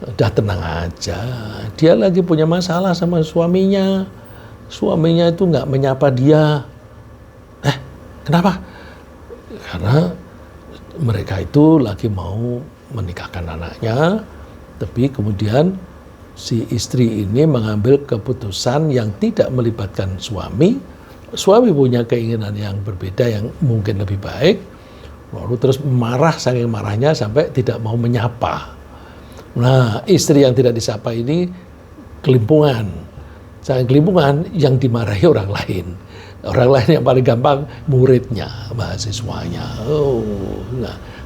udah tenang aja, dia lagi punya masalah sama suaminya. Suaminya itu nggak menyapa dia. Kenapa? Karena mereka itu lagi mau menikahkan anaknya, tapi kemudian si istri ini mengambil keputusan yang tidak melibatkan suami. Suami punya keinginan yang berbeda yang mungkin lebih baik, lalu terus marah, saking marahnya sampai tidak mau menyapa. Nah, istri yang tidak disapa ini kelimpungan. Saking kelimpungan yang dimarahi orang lain. Orang lain yang paling gampang muridnya, mahasiswanya.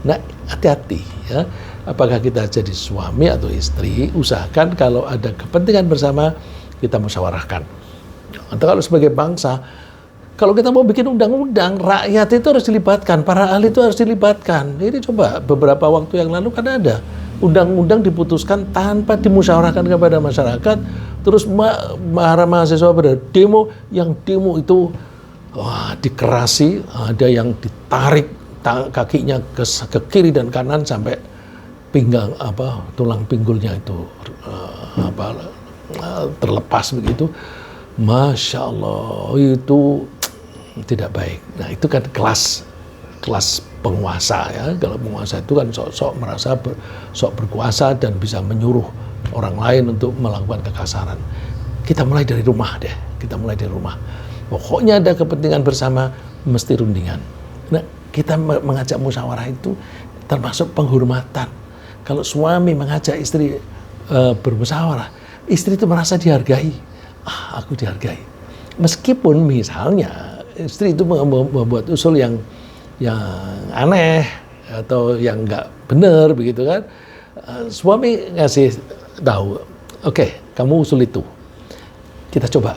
Nah, hati-hati ya. Apakah kita jadi suami atau istri, usahakan kalau ada kepentingan bersama kita musyawarahkan. Atau kalau sebagai bangsa, kalau kita mau bikin undang-undang, rakyat itu harus dilibatkan, para ahli itu harus dilibatkan. Ini coba beberapa waktu yang lalu kan ada undang-undang diputuskan tanpa dimusyawarahkan kepada masyarakat, terus mahasiswa pada demo, yang demo itu dikerasi, ada yang ditarik kakinya ke kiri dan kanan sampai pinggang tulang pinggulnya itu terlepas begitu. Masya Allah, itu tidak baik. Nah, itu kan kelas penguasa ya. Kalau penguasa itu kan sok merasa sok berkuasa dan bisa menyuruh orang lain untuk melakukan kekasaran. Kita mulai dari rumah deh. Kita mulai dari rumah. Pokoknya ada kepentingan bersama, mesti rundingan. Nah, kita mengajak musyawarah itu termasuk penghormatan. Kalau suami mengajak istri bermusyawarah, istri itu merasa dihargai. Aku dihargai. Meskipun misalnya istri itu membuat usul yang aneh atau yang nggak benar begitu kan, suami ngasih tahu, oke, kamu usul itu, kita coba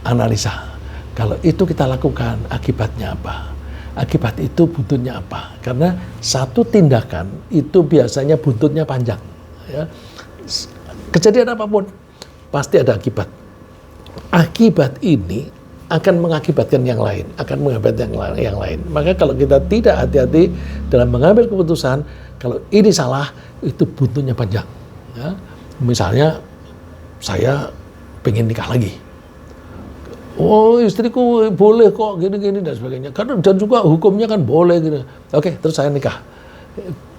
analisa. Kalau itu kita lakukan, akibatnya apa? Akibat itu buntutnya apa? Karena satu tindakan itu biasanya buntutnya panjang. Ya. Kejadian apapun pasti ada akibat. Akibat ini akan mengakibatkan yang lain, yang lain. Maka kalau kita tidak hati-hati dalam mengambil keputusan, kalau ini salah, itu buntutnya panjang. Ya. Misalnya, saya pengen nikah lagi. Oh, istriku boleh kok, gini-gini dan sebagainya. Dan juga hukumnya kan boleh gitu. Oke, terus saya nikah.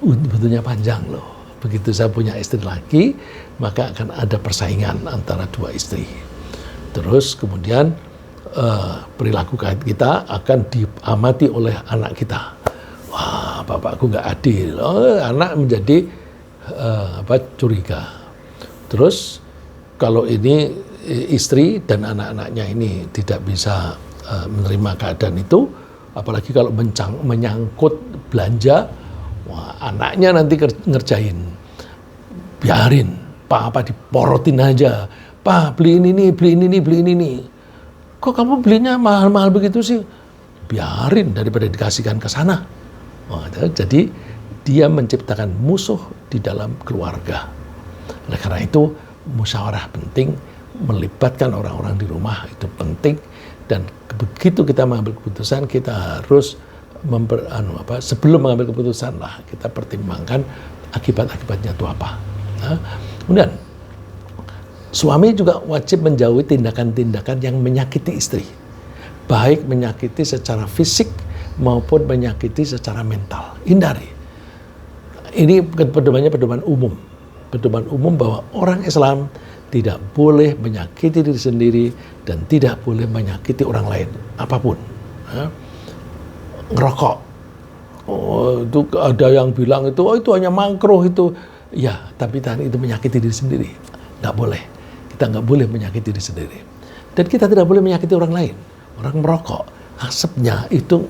Buntutnya panjang loh. Begitu saya punya istri lagi, maka akan ada persaingan antara dua istri. Terus kemudian perilaku kita akan diamati oleh anak kita. Wah, bapakku nggak adil. Anak menjadi curiga. Terus kalau ini istri dan anak-anaknya ini tidak bisa menerima keadaan itu, apalagi kalau menyangkut belanja, wah, anaknya nanti ngerjain. Biarin, Pak, diporotin aja. Pak, beli ini, beli ini. Kok kamu belinya mahal-mahal begitu sih? Biarin daripada dikasihkan ke sana. Jadi dia menciptakan musuh di dalam keluarga. Oleh karena itu musyawarah penting, melibatkan orang-orang di rumah itu penting, dan begitu kita mengambil keputusan kita harus sebelum mengambil keputusan lah kita pertimbangkan akibat-akibatnya itu apa. Nah, kemudian suami juga wajib menjauhi tindakan-tindakan yang menyakiti istri, baik menyakiti secara fisik maupun menyakiti secara mental. Hindari. Ini pedomannya pedoman umum bahwa orang Islam tidak boleh menyakiti diri sendiri dan tidak boleh menyakiti orang lain apapun. Ngerokok, itu ada yang bilang itu hanya makruh itu. Ya, tapi itu menyakiti diri sendiri. Nggak boleh. Kita nggak boleh menyakiti diri sendiri. Dan kita tidak boleh menyakiti orang lain. Orang merokok, asapnya itu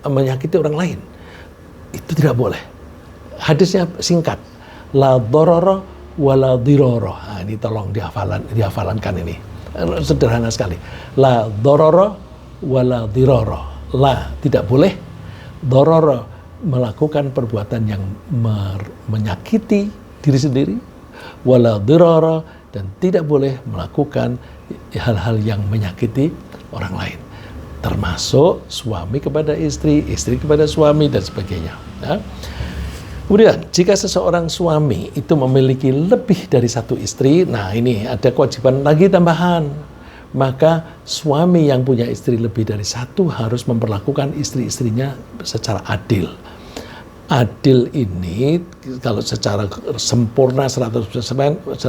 menyakiti orang lain. Itu tidak boleh. Hadisnya singkat. La dororo wala diroro. Nah, ini tolong dihafalankan ini. Sederhana sekali. La dororo wala diroro. La, tidak boleh. Dororo, melakukan perbuatan yang menyakiti diri sendiri, wala dirara, dan tidak boleh melakukan hal-hal yang menyakiti orang lain, termasuk suami kepada istri, istri kepada suami, dan sebagainya. Ya. Kemudian, jika seseorang suami itu memiliki lebih dari satu istri, nah ini ada kewajiban lagi tambahan. Maka suami yang punya istri lebih dari satu harus memperlakukan istri-istrinya secara adil. Adil ini kalau secara sempurna 100%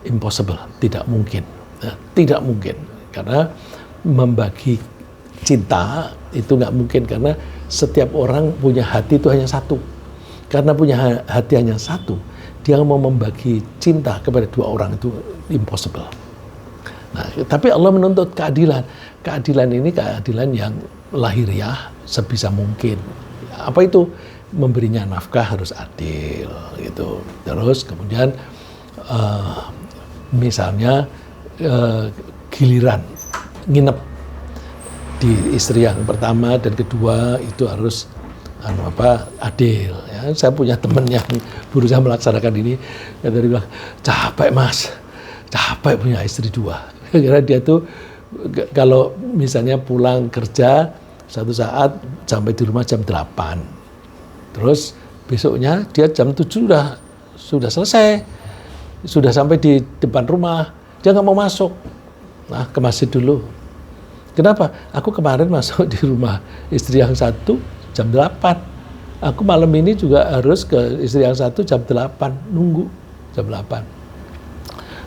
impossible, tidak mungkin. Ya, tidak mungkin, karena membagi cinta itu nggak mungkin, karena setiap orang punya hati itu hanya satu. Karena punya hati hanya satu, dia mau membagi cinta kepada dua orang itu impossible. Nah, tapi Allah menuntut keadilan. Keadilan ini keadilan yang lahiriah sebisa mungkin. Apa itu? Memberinya nafkah harus adil, gitu. Terus kemudian misalnya giliran nginep di istri yang pertama dan kedua itu harus adil. Ya. Saya punya teman yang berusaha melaksanakan ini, dia bilang capek mas, capek punya istri dua. Karena dia tuh kalau misalnya pulang kerja satu saat sampai di rumah jam 8. Terus besoknya dia jam 7 sudah selesai. Sudah sampai di depan rumah. Dia nggak mau masuk. Nah, ke masjid dulu. Kenapa? Aku kemarin masuk di rumah istri yang satu jam 8. Aku malam ini juga harus ke istri yang satu jam 8. Nunggu jam 8.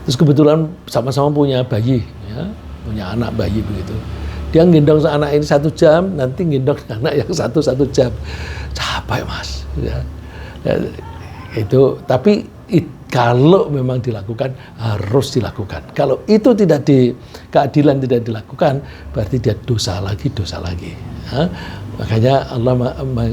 Terus kebetulan sama-sama punya bayi. Ya, punya anak bayi begitu. Dia gendong anak ini 1 jam, nanti gendong anak yang satu jam. Capek mas. Ya. Itu, tapi kalau memang dilakukan, harus dilakukan. Kalau itu keadilan tidak dilakukan, berarti dia dosa lagi. Ya. Makanya Allah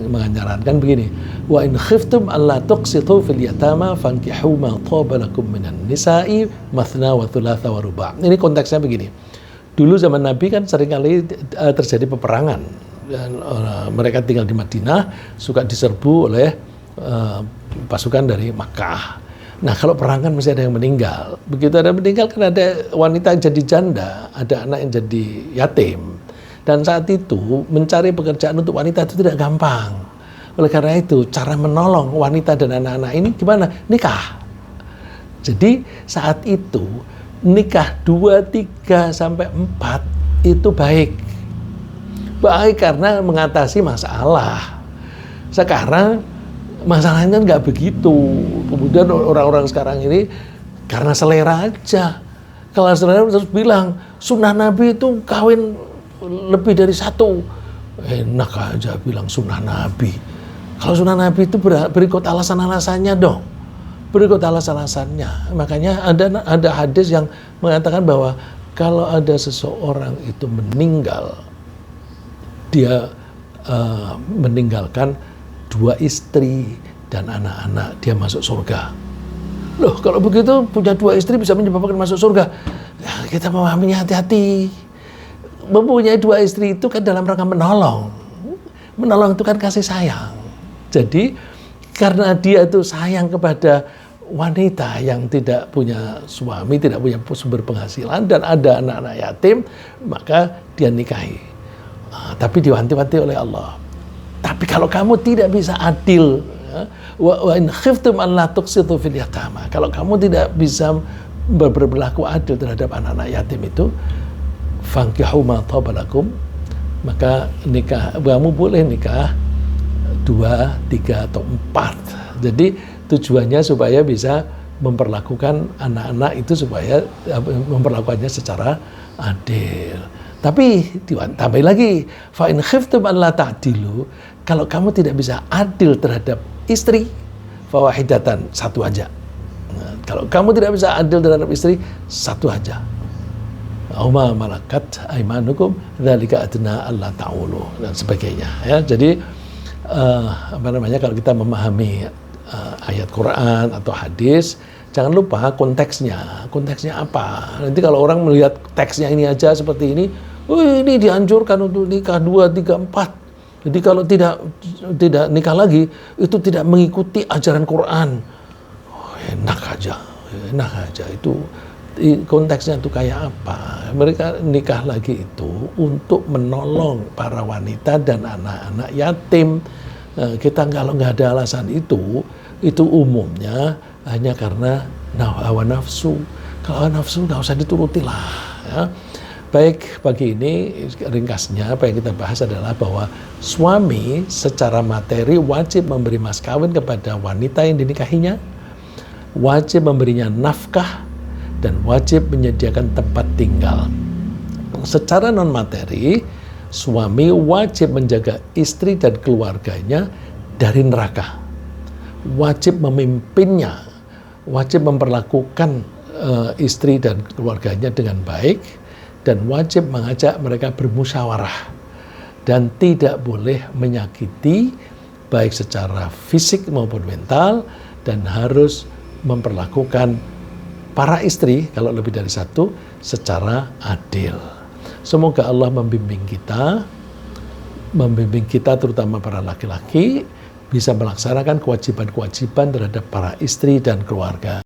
mengajarkan begini, wa in khiftum alla tuqsitu fil yatama fankihu ma taba lakum minan nisa'i mathna wa thulatha wa ruba'. Ini konteksnya begini. Dulu zaman Nabi kan seringkali terjadi peperangan. Dan, mereka tinggal di Madinah, suka diserbu oleh pasukan dari Makkah. Nah kalau perang kan mesti ada yang meninggal. Begitu ada yang meninggal kan ada wanita yang jadi janda, ada anak yang jadi yatim. Dan saat itu mencari pekerjaan untuk wanita itu tidak gampang. Oleh karena itu cara menolong wanita dan anak-anak ini gimana? Nikah. Jadi saat itu nikah 2, 3, sampai 4 itu baik. Baik karena mengatasi masalah. Sekarang masalahnya nggak begitu. Kemudian orang-orang sekarang ini karena selera aja. Kalau selera terus bilang, sunnah Nabi itu kawin lebih dari 1. Enak aja bilang sunnah Nabi. Kalau sunnah Nabi itu berikut alasan-alasannya dong. Berikut alasan-alasannya. Makanya ada hadis yang mengatakan bahwa kalau ada seseorang itu meninggal, dia meninggalkan 2 istri dan anak-anak, dia masuk surga. Loh, kalau begitu punya 2 istri bisa menyebabkan masuk surga. Ya, kita memahaminya hati-hati. Mempunyai 2 istri itu kan dalam rangka menolong. Menolong itu kan kasih sayang. Jadi karena dia itu sayang kepada wanita yang tidak punya suami, tidak punya sumber penghasilan, dan ada anak-anak yatim, maka dia nikahi. Tapi diwanti-wanti oleh Allah. Tapi kalau kamu tidak bisa adil, wa in khiftum an la tuqsitu fil yatama, kalau kamu tidak bisa berlaku adil terhadap anak-anak yatim itu, fankihu ma taba lakum, maka kamu boleh nikah 2, 3, atau 4. Jadi tujuannya supaya bisa memperlakukan anak-anak itu supaya memperlakukannya secara adil. Tapi tambah lagi, fa in khiftum an la ta'dilu, kalau kamu tidak bisa adil terhadap istri, fa wahidatan, 1 aja. Nah, kalau kamu tidak bisa adil terhadap istri, 1 aja. Auma malakat aimanukum dzalika adna alla ta'ulu, dan sebagainya. Ya, jadi kalau kita memahami ayat Quran atau hadis, jangan lupa konteksnya. Konteksnya apa? Nanti kalau orang melihat teksnya ini aja seperti ini, ini dianjurkan untuk nikah 2, 3, 4. Jadi kalau tidak nikah lagi, itu tidak mengikuti ajaran Quran. Oh, enak aja itu. Konteksnya itu kayak apa? Mereka nikah lagi itu untuk menolong para wanita dan anak-anak yatim. Kita kalau nggak ada alasan itu umumnya hanya karena hawa nafsu. Kalau hawa nafsu nggak usah dituruti lah. Ya. Baik, pagi ini ringkasnya apa yang kita bahas adalah bahwa suami secara materi wajib memberi mas kawin kepada wanita yang dinikahinya, wajib memberinya nafkah, dan wajib menyediakan tempat tinggal. Secara non materi, suami wajib menjaga istri dan keluarganya dari neraka, wajib memimpinnya, wajib memperlakukan istri dan keluarganya dengan baik, dan wajib mengajak mereka bermusyawarah, dan tidak boleh menyakiti baik secara fisik maupun mental, dan harus memperlakukan para istri, kalau lebih dari satu, secara adil. Semoga Allah membimbing kita terutama para laki-laki, bisa melaksanakan kewajiban-kewajiban terhadap para istri dan keluarga.